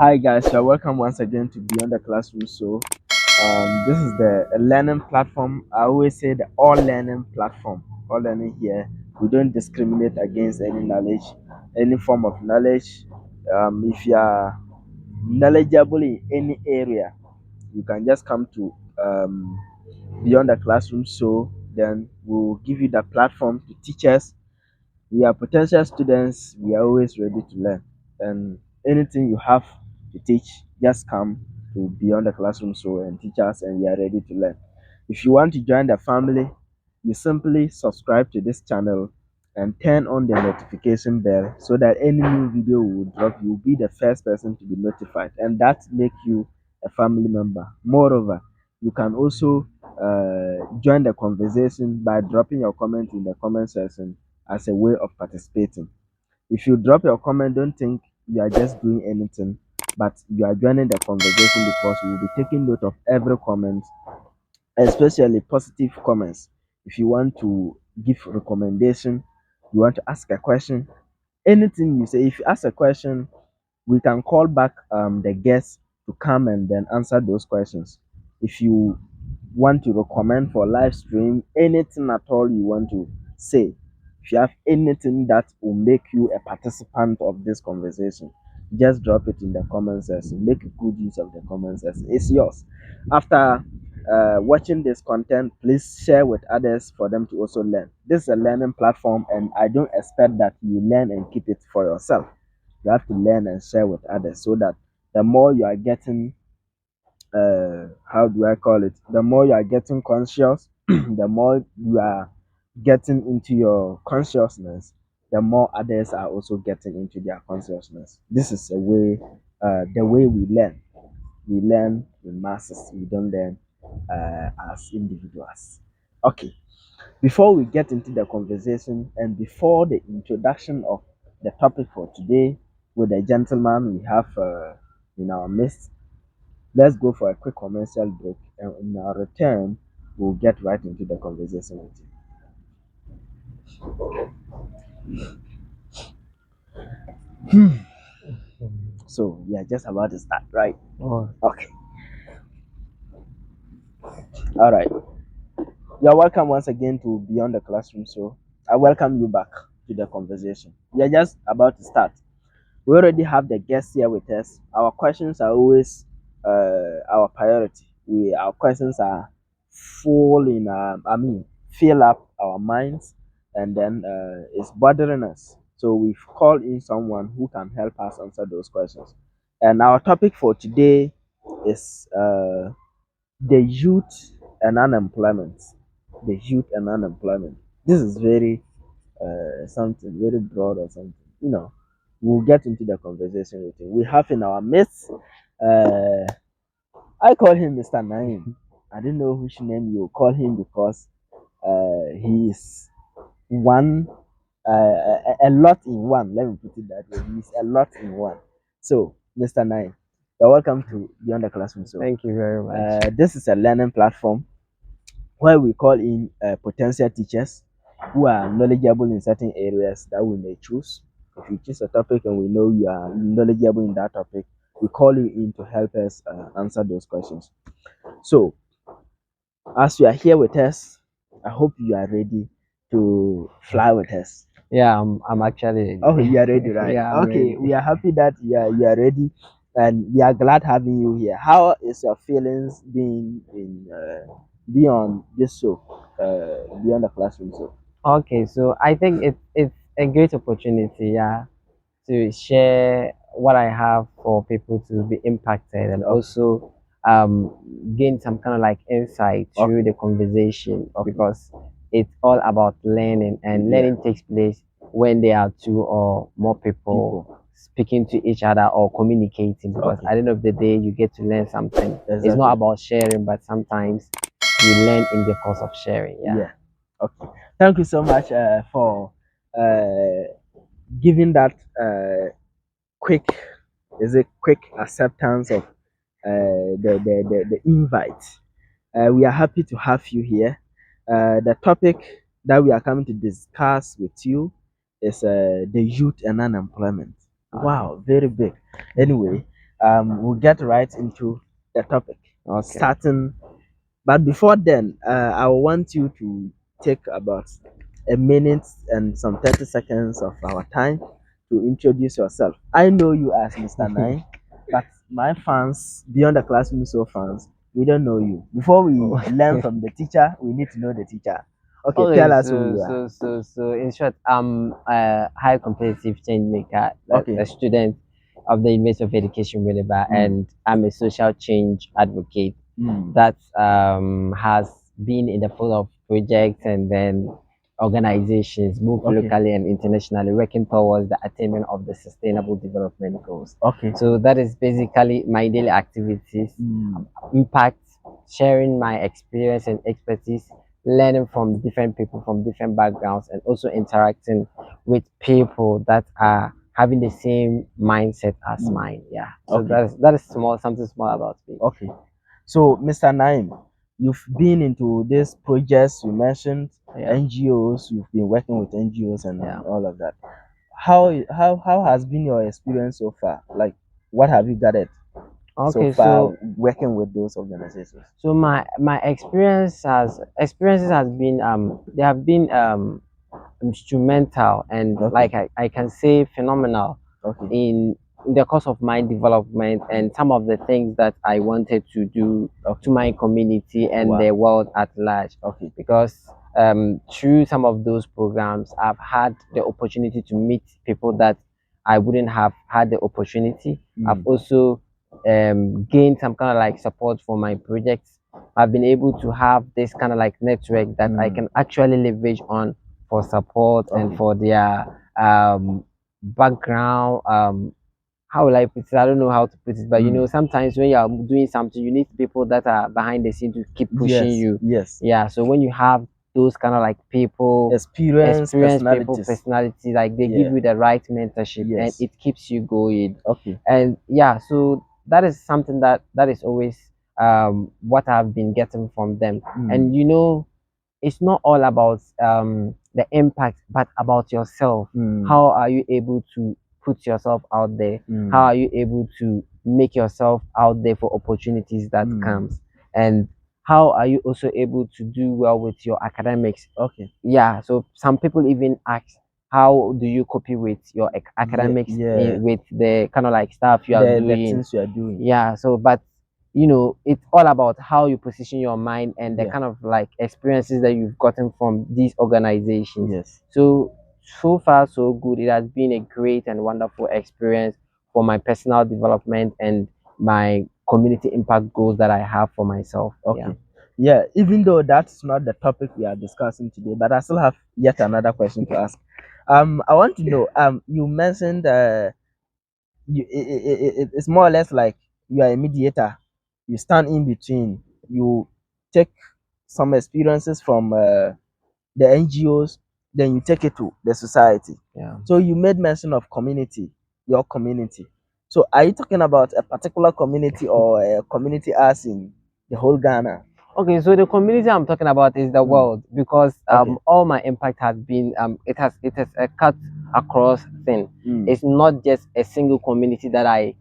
Hi guys, you're welcome once again to Beyond the Classroom. This is the a learning platform. I always say the all learning platform. All learning here. We don't discriminate against any knowledge, any form of knowledge. If you are knowledgeable in any area, you can just come to Beyond the Classroom. So then we'll give you the platform to teach us. We are potential students. We are always ready to learn. And anything you have to teach, just come to Beyond the Classroom show and teach us, and we are ready to learn. If you want to join the family, you simply subscribe to this channel and turn on the notification bell so that any new video we will drop, you'll be the first person to be notified, and that make you a family member. Moreover, you can also join the conversation by dropping your comment in the comment section as a way of participating. If you drop your comment, don't think you are just doing anything, but you are joining the conversation because we will be taking note of every comment, especially positive comments. If you want to give recommendation, you want to ask a question, anything you say, if you ask a question, we can call back the guests to come and then answer those questions. If you want to recommend for live stream, anything at all you want to say, if you have anything that will make you a participant of this conversation, just drop it in the comment section. Make good use of the comment section. It's yours. After watching this content, please share with others for them to also learn. This is a learning platform, and I don't expect that you learn and keep it for yourself. You have to learn and share with others so that the more you are getting how do I call it, the more you are getting conscious, the more you are getting into your consciousness, the more others are also getting into their consciousness. This is a way, the way we learn. We learn in masses, we don't learn as individuals. Okay, before we get into the conversation and before the introduction of the topic for today with the gentleman we have in our midst, let's go for a quick commercial break, and in our return, we'll get right into the conversation with you. So we are just about to start, right? Oh, Okay. All right. You're welcome once again to Beyond the Classroom. So I welcome you back to the conversation. We are just about to start. We already have the guests here with us. Our questions are always our priority. Our questions are full in fill up our minds, and then it's bothering us. So we've called in someone who can help us answer those questions. And our topic for today is the youth and unemployment. The youth and unemployment. This is very something very broad or something. We'll get into the conversation with him. We have in our midst, uh, I call him Mr. Naem. I don't know which name you call him because he is one, a lot in one. Let me put it that way. He's a lot in one. So, Mr. Naem, you're welcome to Beyond the Classroom. So, thank you very much. this is a learning platform where we call in potential teachers who are knowledgeable in certain areas that we may choose. If you choose a topic and we know you are knowledgeable in that topic, we call you in to help us answer those questions. So, as you are here with us, I hope you are ready to fly with us. Yeah, I'm actually. Oh, you are ready, right? Yeah, I'm Okay, ready. we are happy that you are ready, and we are glad having you here. How is your feelings being in beyond this show, beyond the classroom show? Okay, so I think it's a great opportunity, yeah, to share what I have for people to be impacted and Okay. also gain some kind of like insight through the conversation because it's all about learning and Yeah. learning takes place when there are two or more people speaking to each other or communicating because Okay. at the end of the day you get to learn something. It's Exactly. not about sharing, but sometimes you learn in the course of sharing. Yeah. Okay. Thank you so much for giving that quick, is it quick acceptance of the invite. We are happy to have you here. The topic that we are coming to discuss with you is the youth and unemployment. Wow, very big. Anyway, we'll get right into the topic. Okay. Starting, but before then, I want you to take about a minute and some 30 seconds of our time to introduce yourself. I know you as Mr. Naem, but my fans, beyond the classroom, so fans, we don't know you. Before we learn from the teacher, we need to know the teacher. Okay, Okay, tell us who you are. so in short, I'm a high competitive change maker, Okay. a student of the University of Education, Winneba, and I'm a social change advocate that has been in the field of projects and then organizations, both Okay. locally and internationally, working towards the attainment of the Sustainable Development Goals. Okay. So that is basically my daily activities, impact, sharing my experience and expertise, learning from different people from different backgrounds, and also interacting with people that are having the same mindset as mine. Yeah. So Okay. that is small, something small about me. Okay. So, Mr. Naem, you've been into these projects you mentioned, Yeah. NGOs, you've been working with NGOs and Yeah. all of that. How has been your experience so far? Like, what have you gathered so Okay, far so working with those organizations? so my experiences has been they have been instrumental and Okay. like I can say phenomenal Okay. in the course of my development and some of the things that I wanted to do Okay. to my community and Wow. the world at large. Okay. Because through some of those programs, I've had the opportunity to meet people that I wouldn't have had the opportunity. I've also gained some kind of like support for my projects. I've been able to have this kind of like network that I can actually leverage on for support and for their background. How will I put it? I don't know how to put it, but you know, sometimes when you are doing something, you need people that are behind the scene to keep pushing you. Yes. Yeah. So when you have those kind of like people, Experienced people, personality, like they give you the right mentorship and it keeps you going. Okay. And yeah, so that is something that is always what I've been getting from them. And you know, it's not all about the impact, but about yourself. How are you able to put yourself out there? How are you able to make yourself out there for opportunities that comes? And how are you also able to do well with your academics? Okay. Yeah. So some people even ask, how do you copy with your academics with the kind of like stuff you are The doing? things you are doing. Yeah. So, but you know, it's all about how you position your mind and the kind of like experiences that you've gotten from these organizations. Yes. So far so good. It has been a great and wonderful experience for my personal development and my community impact goals that I have for myself. Okay. Yeah, even though that's not the topic we are discussing today, but I still have yet another question to ask. I want to know, you mentioned it's more or less like you are a mediator. You stand in between. You take some experiences from the NGOs, then you take it to the society. Yeah. So you made mention of community, your community. So are you talking about a particular community or a community as in the whole Ghana? Okay, so the community I'm talking about is the world, because all my impact has been it has a cut across thing. It's not just a single community that I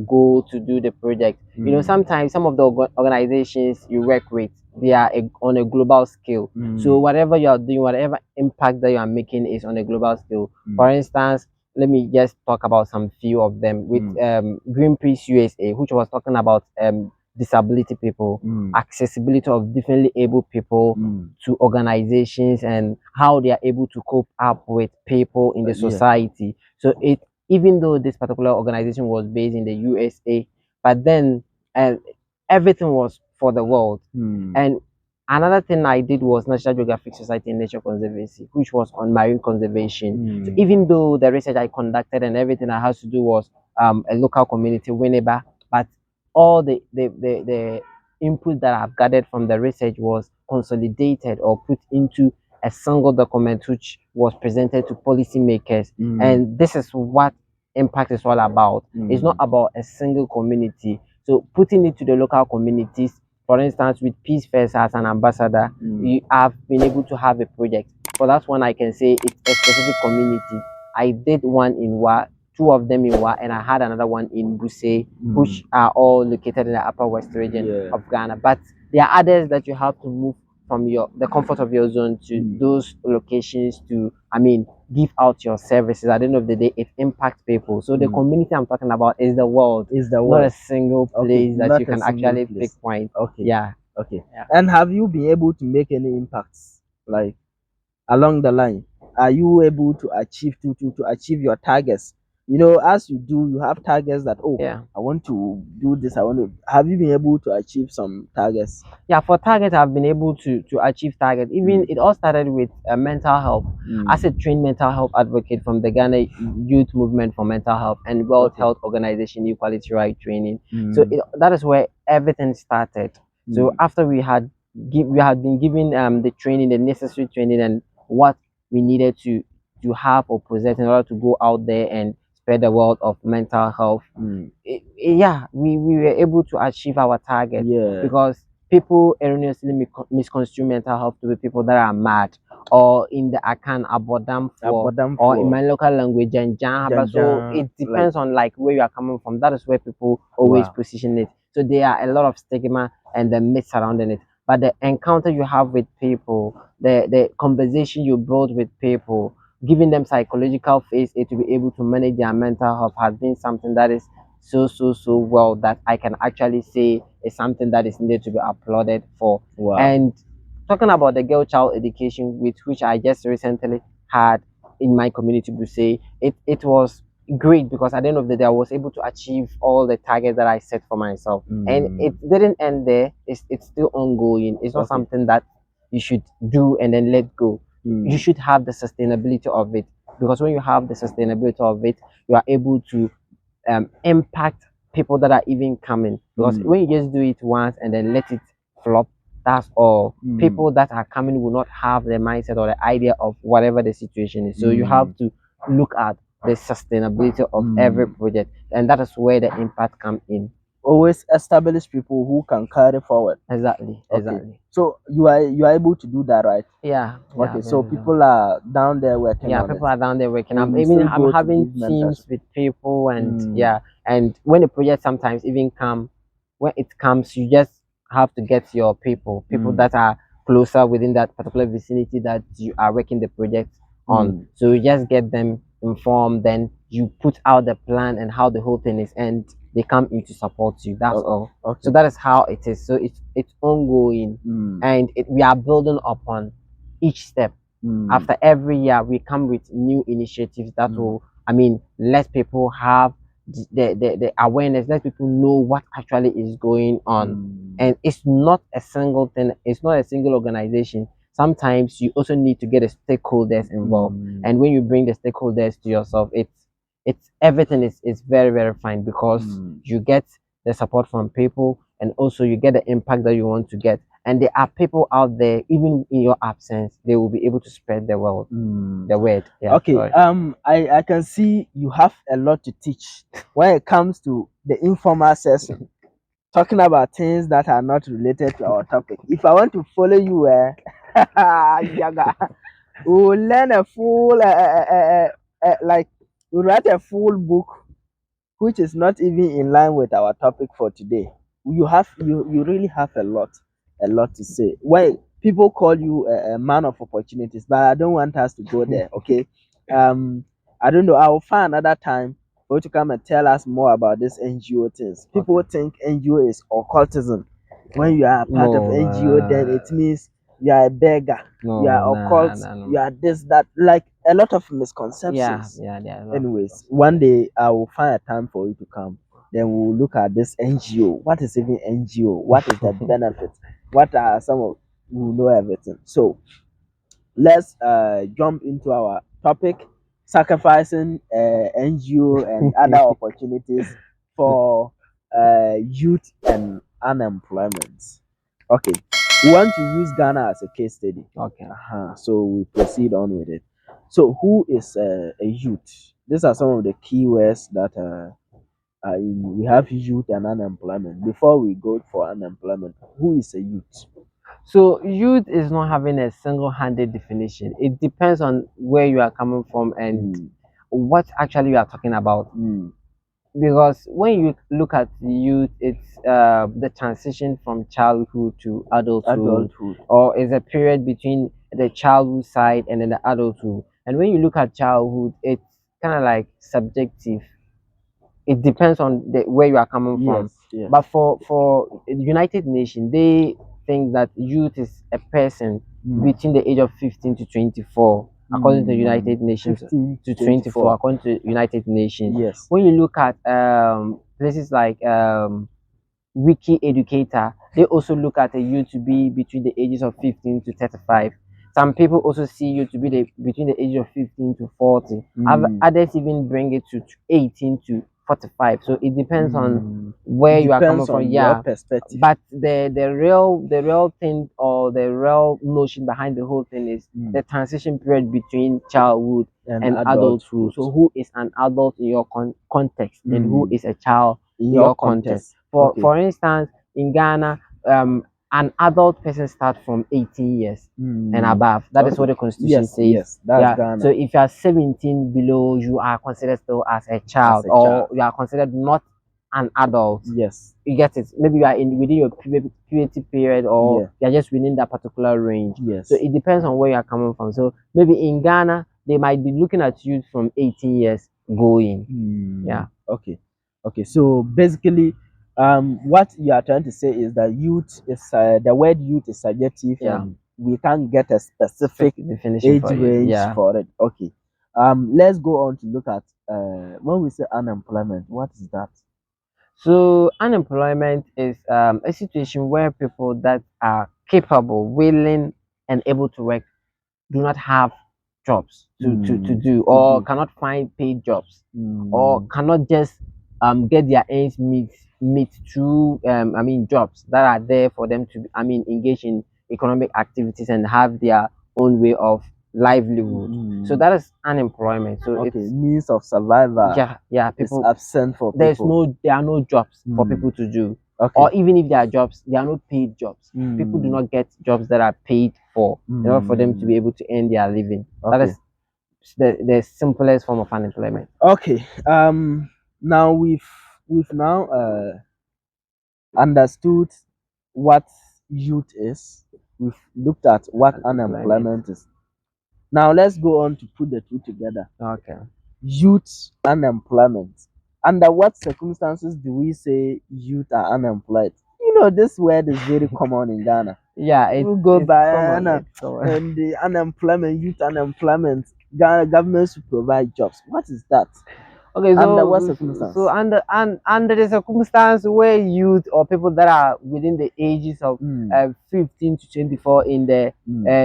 go to do the project. You know, sometimes some of the organizations you work with, they are on a global scale. So whatever you are doing, whatever impact that you are making is on a global scale. For instance, let me just talk about some few of them with Greenpeace USA, which was talking about disability people, accessibility of differently able people to organizations and how they are able to cope up with people in the society. So it, even though this particular organization was based in the USA, but then everything was for the world. And another thing I did was National Geographic Society and Nature Conservancy, which was on marine conservation. So even though the research I conducted and everything I had to do was a local community, Winneba, but all the input that I've gathered from the research was consolidated or put into a single document which was presented to policymakers. And this is what impact is all about. It's not about a single community. So putting it to the local communities, for instance, with Peace First as an ambassador, you have been able to have a project. For that one, I can say it's a specific community. I did one in two of them in Wa, and I had another one in Buse, which are all located in the Upper West region of Ghana. But there are others that you have to move from the comfort of your zone to those locations to, I mean, give out your services. At the end of the day, it impacts people. So the community I'm talking about is the world. Not a single place that you can actually pinpoint. Okay. Yeah. Okay. Yeah. And have you been able to make any impacts like along the line? Are you able to achieve to achieve your targets? You know, as you do, you have targets that I want to do this. Have you been able to achieve some targets? Yeah, for target, I've been able to achieve target. Even it all started with mental health. As a trained mental health advocate from the Ghana Youth Movement for Mental Health and World Health Organization Equality Right Training. So that is where everything started. So after we had been given the training, the necessary training, and what we needed to have or possess in order to go out there and spread the world of mental health. We were able to achieve our target because people erroneously misconstrue mental health to be people that are mad, or in the Akan abodam for, or in my local language Janjan. So it depends on like where you are coming from. That is where people always position it. So there are a lot of stigma and the myths surrounding it. But the encounter you have with people, the conversation you build with people, giving them psychological phase aid to be able to manage their mental health has been something that is so well, that I can actually say is something that is needed to be applauded for. And talking about the girl child education, with which I just recently had in my community, to say it was great, because at the end of the day I was able to achieve all the targets that I set for myself. And it didn't end there. It's still ongoing. It's not something that you should do and then let go. You should have the sustainability of it, because when you have the sustainability of it, you are able to impact people that are even coming. Because when you just do it once and then let it flop, that's all. People that are coming will not have the mindset or the idea of whatever the situation is. So you have to look at the sustainability of every project, and that is where the impact comes in. Always establish people who can carry forward. Exactly. So you are able to do that, right? Yeah. Okay. So people are down there working. Yeah, people are down there working. I'm having teams with people, and and when the project sometimes even when it comes, you just have to get your people that are closer within that particular vicinity that you are working the project on. So you just get them informed, then you put out the plan and how the whole thing is, and they come in to support you. That's all. Okay. So that is how it is. So it's ongoing, and we are building upon each step. After every year, we come with new initiatives that will, let people have the awareness, let people know what actually is going on. And it's not a single thing, it's not a single organization. Sometimes you also need to get the stakeholders involved. And when you bring the stakeholders to yourself, it's everything is very, very fine, because you get the support from people, and also you get the impact that you want to get. And there are people out there, even in your absence, they will be able to spread the word. The word. Yeah, okay. Sorry. I can see you have a lot to teach when it comes to the informal session, talking about things that are not related to our topic. If I want to follow you, we'll learn a full, like we'll write a full book, which is not even in line with our topic for today. You really have a lot to say. Why people call you a man of opportunities, but I don't want us to go there. Okay. I don't know. I will find another time for you to come and tell us more about this NGO things. People think NGO is occultism. When you are part of NGO, then it means you are a beggar, you are occult, you are this, that, like a lot of misconceptions. Anyways, one day I will find a time for you to come. Then we'll look at this NGO. What is even NGO? What is the benefit? What are some of you know everything? So let's jump into our topic: sacrificing NGO and other opportunities for youth and unemployment. Okay, we want to use Ghana as a case study. Okay. So we proceed on with it. So who is a youth? These are some of the keywords that we have: youth and unemployment. Before we go for unemployment, who is a youth? So youth is not having a single-handed definition. It depends on where you are coming from and what actually you are talking about. Because when you look at the youth, it's the transition from childhood to adulthood, or is a period between the childhood side and then the adulthood. And when you look at childhood, it's kind of like subjective. It depends on where you are coming from. Yes. But for the United Nations, they think that youth is a person between the age of 15 to 24, according to the United Nations, 15 to 24, according to the United Nations. Yes. When you look at places like Wiki Educator, they also look at a youth to be between the ages of 15 to 35. Some people also see you to be between the age of 15 to 40. Others even bring it to 18 to 45. So it depends on where you are coming from. Yeah, perspective. But the real thing, or the real notion behind the whole thing, is the transition period between childhood and adulthood. So who is an adult in your context, and who is a child in your context? For instance, in Ghana, an adult person starts from 18 years and above. That is what the constitution says. Yes, that's Ghana. So if you are 17 below, you are considered still as a child, or you are considered not an adult. Yes, you get it. Maybe you are within your puberty period, or you are just within that particular range. Yes. So it depends on where you are coming from. So maybe in Ghana, they might be looking at you from 18 years going. Yeah. Okay. So basically, what you are trying to say is that youth is the word youth is subjective, and we can't get a specific definition age range for it. Okay. Let's go on to look at when we say unemployment. What is that? So unemployment is a situation where people that are capable, willing, and able to work do not have jobs to do, or cannot find paid jobs, or cannot just get their ends meet through jobs that are there for them to engage in economic activities and have their own way of livelihood. So that is unemployment. So it's means of survival. People absent for people. There are no jobs for people to do. Or even if there are jobs, there are no paid jobs. People do not get jobs that are paid for in order for them to be able to earn their living. That is the simplest form of unemployment. Okay. Now we've now understood what youth is. We've looked at what unemployment is. Now let's go on to put the two together. Okay. Youth unemployment. Under what circumstances do we say youth are unemployed? You know, this word is very common in Ghana. Yeah, it will go by and the unemployment, youth unemployment. Ghana government should provide jobs. What is that? Okay, so under what circumstance? So under the circumstance where youth or people that are within the ages of 15 to 24 in the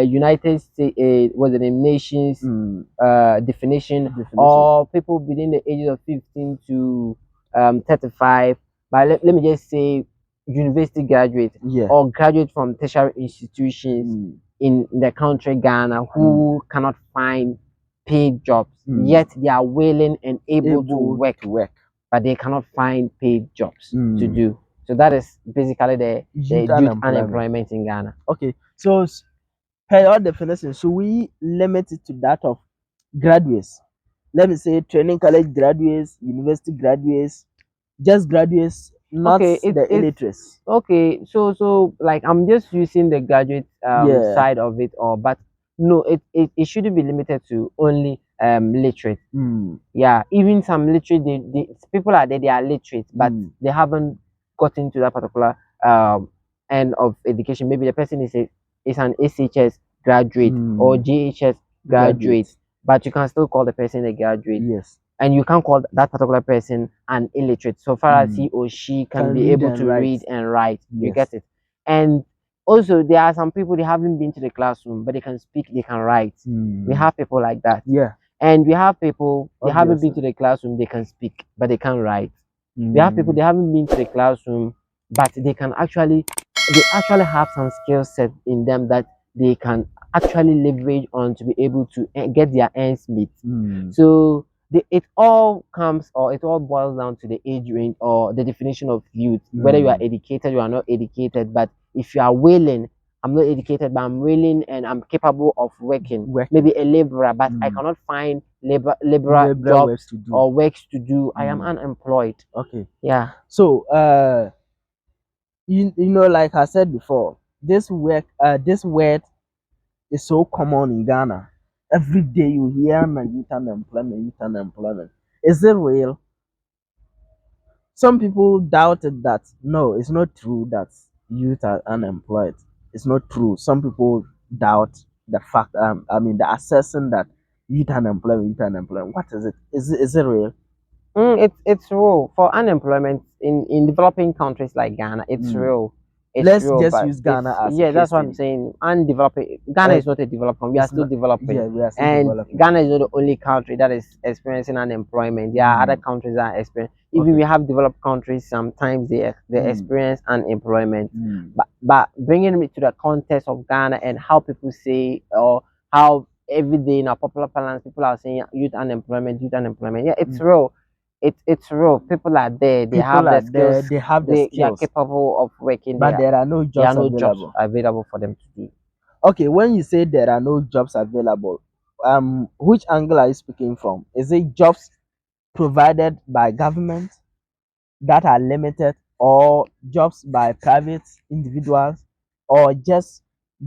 United States, what the nation's definition, or people within the ages of 15 to 35. But let me just say university graduate or graduate from tertiary institutions in the country Ghana who cannot find paid jobs, yet they are willing and able to work, but they cannot find paid jobs to do. So that is basically the youth unemployment in Ghana. Okay, so per your definition, should we limit it to that of graduates? Let me say training college graduates, university graduates, just graduates, not the illiterates. Okay, so like I'm just using the graduate side of it, but no, it shouldn't be limited to only literate. Yeah, even some literate, people are there, they are literate, but they haven't gotten to that particular end of education. Maybe the person is an SHS graduate or JHS graduate, but you can still call the person a graduate. Yes. And you can't call that particular person an illiterate, so far as he or she can be able to read and write. You get it? And also, there are some people, they haven't been to the classroom, but they can speak, they can write. We have people like that. Yeah. And we have people, they haven't been to the classroom, they can speak, but they can't write. We have people, they haven't been to the classroom, but they actually have some skill set in them that they can actually leverage on to be able to get their ends meet. So it all boils down to the age range or the definition of youth, whether you are educated, you are not educated. But if you are willing, I'm not educated, but I'm willing and I'm capable of working. Maybe a laborer, but I cannot find liberal jobs works to do. or works to do, I am unemployed. Okay. Yeah. So you know, like I said before, this word is so common in Ghana. Every day you hear youth unemployment, youth unemployment. Is it real? Some people doubted that no, it's not true that youth are unemployed. It's not true. Some people doubt the fact. I mean, the assessing that youth unemployment, youth unemployment. What is it? Is it real? It's real for unemployment in developing countries like Ghana. It's real. Let's real, just but use Ghana as a yeah, that's case what I'm study. saying. Undeveloping Ghana is not a developed country. We are still Not, developing. yeah, we are still And developing. Ghana is not the only country that is experiencing unemployment. There are other countries that are experiencing. Even we have developed countries, sometimes they experience unemployment. But bringing it to the context of Ghana and how people say, or how every day in our popular parlance people are saying youth unemployment, youth unemployment. Yeah, it's real. It's real. People are there. They have the skills. They have the skills. They are capable of working. But there are no jobs jobs available for them to do. Okay, when you say there are no jobs available, which angle are you speaking from? Is it jobs provided by government that are limited, or jobs by private individuals, or just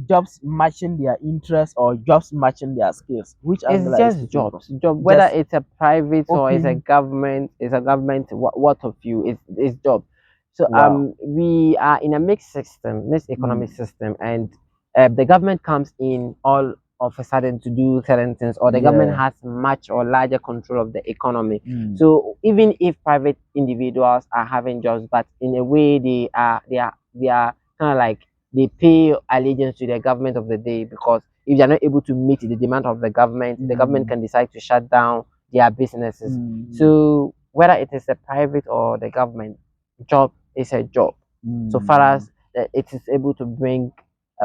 jobs matching their interests, or jobs matching their skills? Which angle It's just jobs. Whether it's a private or it's a government, what of you? It's job. So we are in a mixed system, mixed economic system, and the government comes in all of a sudden to do certain things, or the government has much or larger control of the economy. So even if private individuals are having jobs, but in a way they are kind of like they pay allegiance to the government of the day, because if they are not able to meet the demand of the government can decide to shut down their businesses. So whether it is a private or the government, job is a job. So far as it is able to bring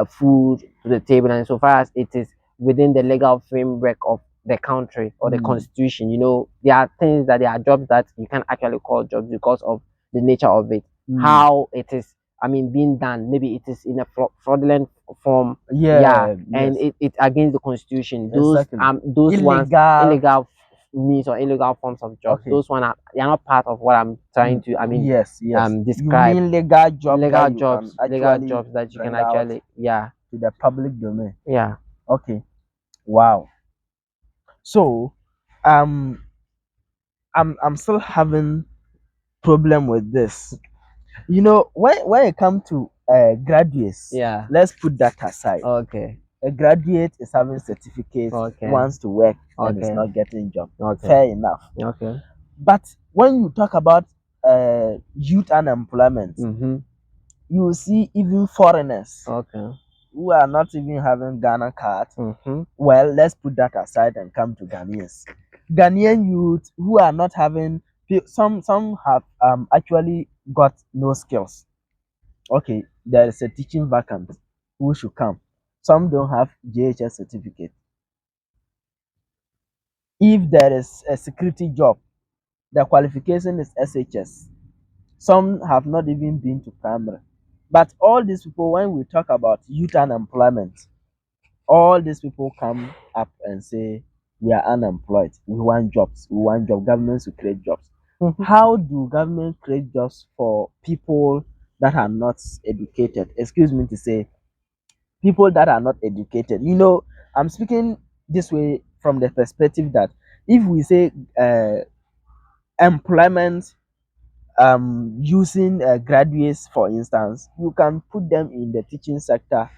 food to the table, and so far as it is within the legal framework of the country or the constitution, you know, there are things that there are jobs that you can actually call jobs because of the nature of it, how it is, I mean, being done. Maybe it is in a fraudulent form, and it against the constitution. Those illegal means or illegal forms of jobs. Those one they are not part of what I'm trying to. I mean, describe. You mean legal jobs that you can actually to the public domain. Yeah. Okay. Wow. So, I'm still having problem with this. You know, when it comes to graduates, let's put that aside. Okay. A graduate is having certificates, wants to work, and is not getting job. Fair enough. Okay. But when you talk about youth unemployment, you will see even foreigners who are not even having Ghana card. Well, let's put that aside and come to Ghanaians. Ghanaian youth who are not having, some have actually got no skills. Okay, there is a teaching vacant. Who should come? Some don't have JHS certificate. If there is a security job, the qualification is SHS. Some have not even been to primary. But all these people, when we talk about youth unemployment, all these people come up and say, we are unemployed, we want jobs, we want jobs, governments will create jobs. How do government create jobs for people that are not educated? Excuse me to say, people that are not educated. You know, I'm speaking this way from the perspective that if we say employment, using graduates, for instance, you can put them in the teaching sector,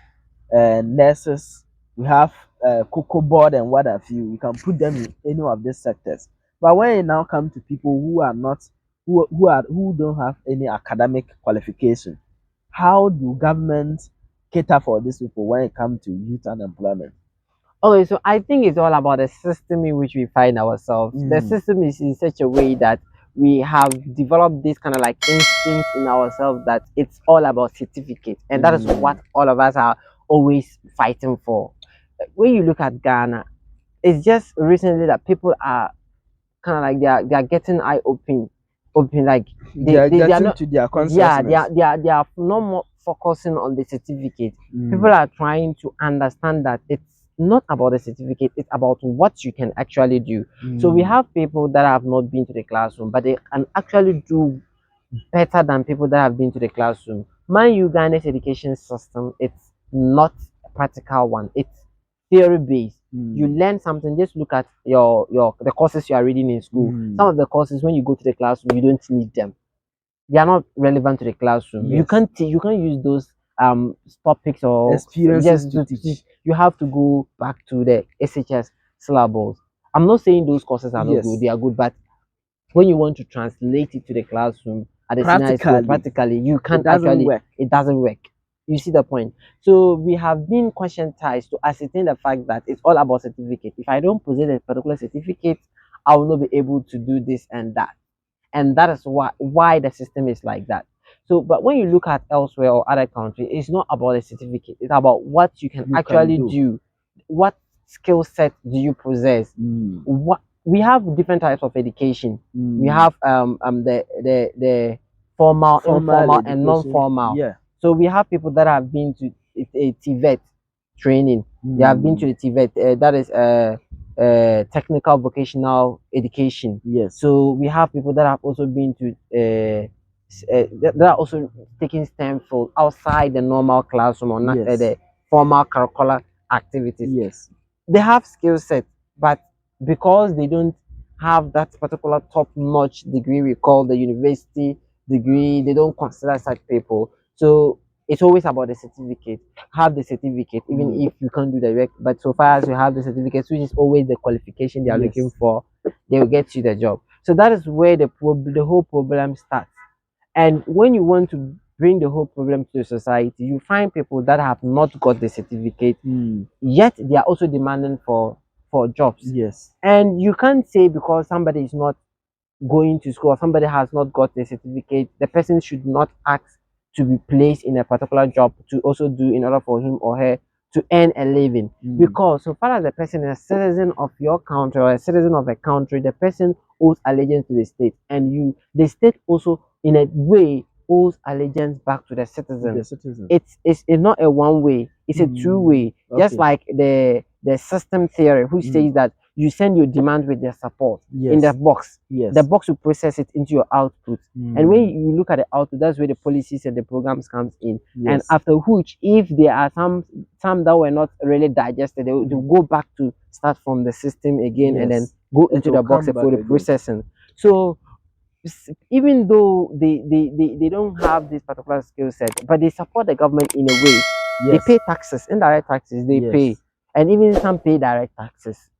nurses, we have cocoa board and what have you. You can put them in any of these sectors. But when you now come to people who are not, who don't have any academic qualification, how do government cater for these people when it comes to youth unemployment? Okay, so I think it's all about the system in which we find ourselves. The system is in such a way that we have developed this kind of like instinct in ourselves that it's all about certificate, and that is what all of us are always fighting for. When you look at Ghana, it's just recently that people are kind of like they are getting eye open, like they are not to their consciousness. They are no more focusing on the certificate. People are trying to understand that not about the certificate, it's about what you can actually do. So we have people that have not been to the classroom, but they can actually do better than people that have been to the classroom. My Uganda's education system, it's not a practical one. It's theory based. You learn something. Just look at your the courses you are reading in school. Some of the courses, when you go to the classroom, you don't need them. They are not relevant to the classroom. Yes. You can't use those topics or experiences just to teach. You have to go back to the SHS syllables. I'm not saying those courses are not Yes. good. They are good, but when you want to translate it to the classroom at the senior school, practically you can't it doesn't work. You see the point? So we have been conscientized to ascertain the fact that it's all about certificate. If I don't possess a particular certificate, I will not be able to do this and that. And that is why the system is like that. So, but when you look at elsewhere or other countries, it's not about a certificate. It's about what you can actually do. What skill set do you possess? What we have different types of education. We have the formal, informal, and non-formal. Yeah. So we have people that have been to a TVET training. They have been to the TVET. That is technical vocational education. Yes. So we have people that have also been to that are also taking STEM for outside the normal classroom or not the formal curricular activities. Yes. They have skill set, but because they don't have that particular top-notch degree we call the university degree, they don't consider such people. So it's always about the certificate. Have the certificate, even if you can't do the work. But so far as you have the certificate, which is always the qualification they are looking for, they will get you the job. So that is where the whole problem starts. And when you want to bring the whole problem to the society, you find people that have not got the certificate, yet they are also demanding for jobs. Yes. And you can't say because somebody is not going to school or somebody has not got the certificate, the person should not ask to be placed in a particular job to also do in order for him or her to earn a living. Because so far as the person is a citizen of your country or a citizen of a country, the person owes allegiance to the state, and the state also in a way owes allegiance back to the citizen. It's not a one way, it's a two way. Just like the system theory, which says that you send your demand with their support in the box. The box will process it into your output. And when you look at the output, that's where the policies and the programs comes in. And after which, if there are some that were not really digested, they will go back to start from the system again and then go into the box for the processing. So even though they don't have this particular skill set, but they support the government in a way. They pay taxes, indirect taxes, they pay. And even some pay direct taxes.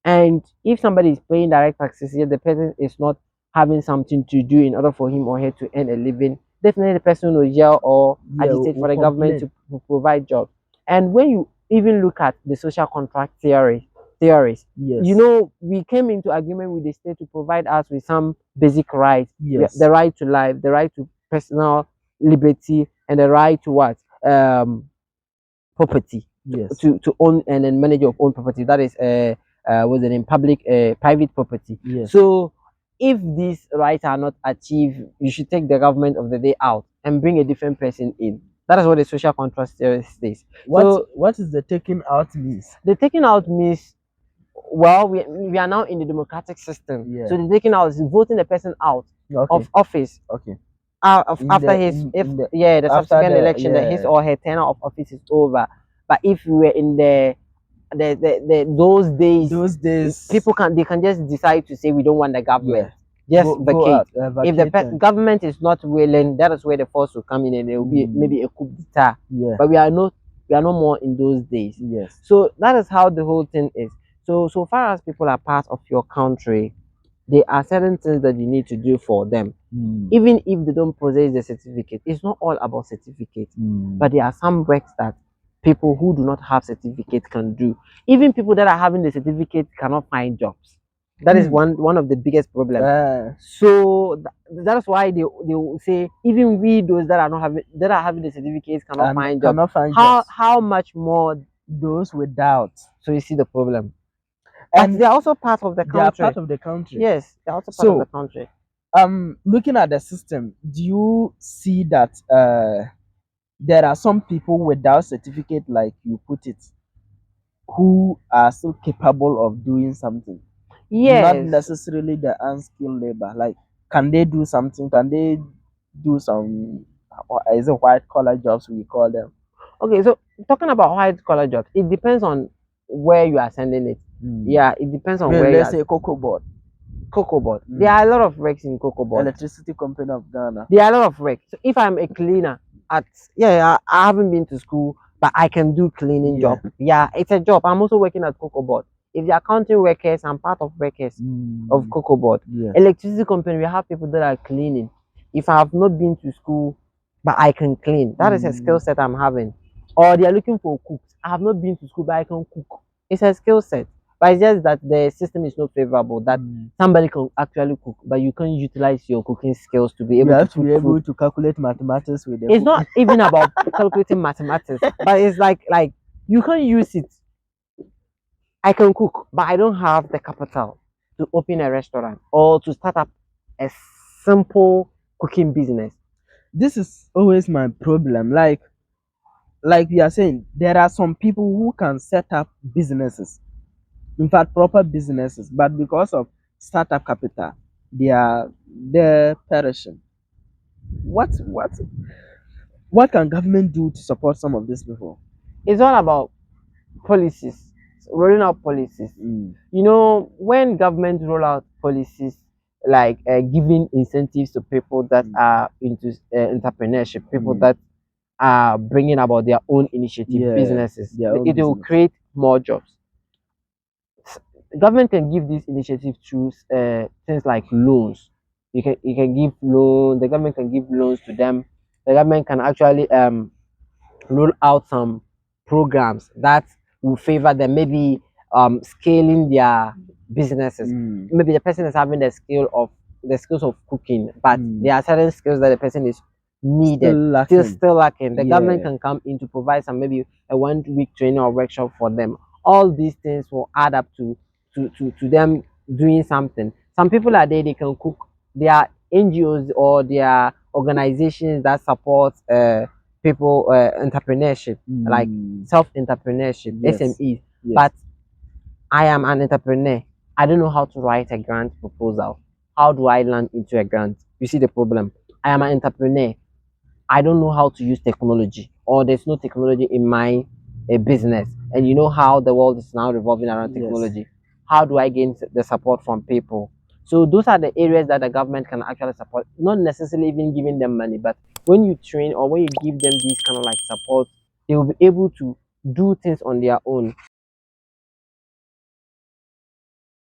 And if somebody is paying direct taxes, yet the person is not having something to do in order for him or her to earn a living, definitely the person will yell or agitate for the government to provide jobs. And when you even look at the social contract theories, you know, we came into agreement with the state to provide us with some basic rights. The right to life, the right to personal liberty, and the right to what? Property. To own and then manage your own property. That is was it in private property. So if these rights are not achieved, you should take the government of the day out and bring a different person in. That is what the social contract theory says. What is the taking out means? The taking out means, well, we are now in the democratic system. So the taking out is voting the person out of office. After the subsequent election, that his or her tenure of office is over. But if we were in those days, people can just decide to say we don't want the government. Just vacate. If the government is not willing, that is where the force will come in, and there will be maybe a coup d'etat. But we are no more in those days. So that is how the whole thing is. So far as people are part of your country, there are certain things that you need to do for them. Even if they don't possess the certificate, it's not all about certificate. But there are some works that people who do not have certificate can do. Even people that are having the certificate cannot find jobs. That is one of the biggest problems. So that's why they will say even we those that are having the certificates cannot find jobs. How much more those without? So you see the problem. And they are also part of the country. They are part of the country. Yes, they are also part of the country. Looking at the system, do you see that there are some people without certificate, like you put it? who are still capable of doing something, not Yes. necessarily the unskilled labor. Like, can they do something? Can they do some, is it white collar jobs we call them? Okay, so talking about white collar jobs, it depends on where you are sending it. Yeah, it depends on where you Let's are. say cocoa board, Cocoa board. There are a lot of works in cocoa board. electricity company of Ghana. There are a lot of work. So if I'm a cleaner at I haven't been to school, but I can do cleaning job. Yeah, it's a job. I'm also working at cocoa board. If the accounting workers, I'm part of workers of cocoa board. Electricity company, we have people that are cleaning. If I have not been to school, but I can clean, that is a skill set I'm having. Or they are looking for cooks. I have not been to school, but I can cook. It's a skill set. But it's just that the system is not favorable that somebody can actually cook, but you can't utilize your cooking skills to be able You have to be able to calculate mathematics with them. It's not even about calculating mathematics, but it's like you can use it. I can cook, but I don't have the capital to open a restaurant or to start up a simple cooking business. This is always my problem. Like we are saying, there are some people who can set up businesses, in fact proper businesses, but because of startup capital, they're perishing. What can government do to support some of these people? It's all about policies, rolling out policies. You know, when government roll out policies like giving incentives to people that are into entrepreneurship, people that are bringing about their own initiative businesses, it will create more jobs. The government can give this initiative through things like loans. You can give loans. The government can give loans to them. The government can actually roll out some programs that will favor them. Maybe scaling their businesses. Maybe the person is having the skills of cooking, but there are certain skills that the person is needed still lacking. The government can come in to provide some maybe a 1 week training or workshop for them. All these things will add up to them doing something. Some people are there, they can cook. There are NGOs or there are organizations that support people entrepreneurship, like self-entrepreneurship, SMEs. But I am an entrepreneur. I don't know how to write a grant proposal. How do I land into a grant? You see the problem. I am an entrepreneur. I don't know how to use technology, or there's no technology in my business. And you know how the world is now revolving around technology. How do I gain the support from people? So those are the areas that the government can actually support, not necessarily even giving them money, but when you train or when you give them these kind of like support, they will be able to do things on their own.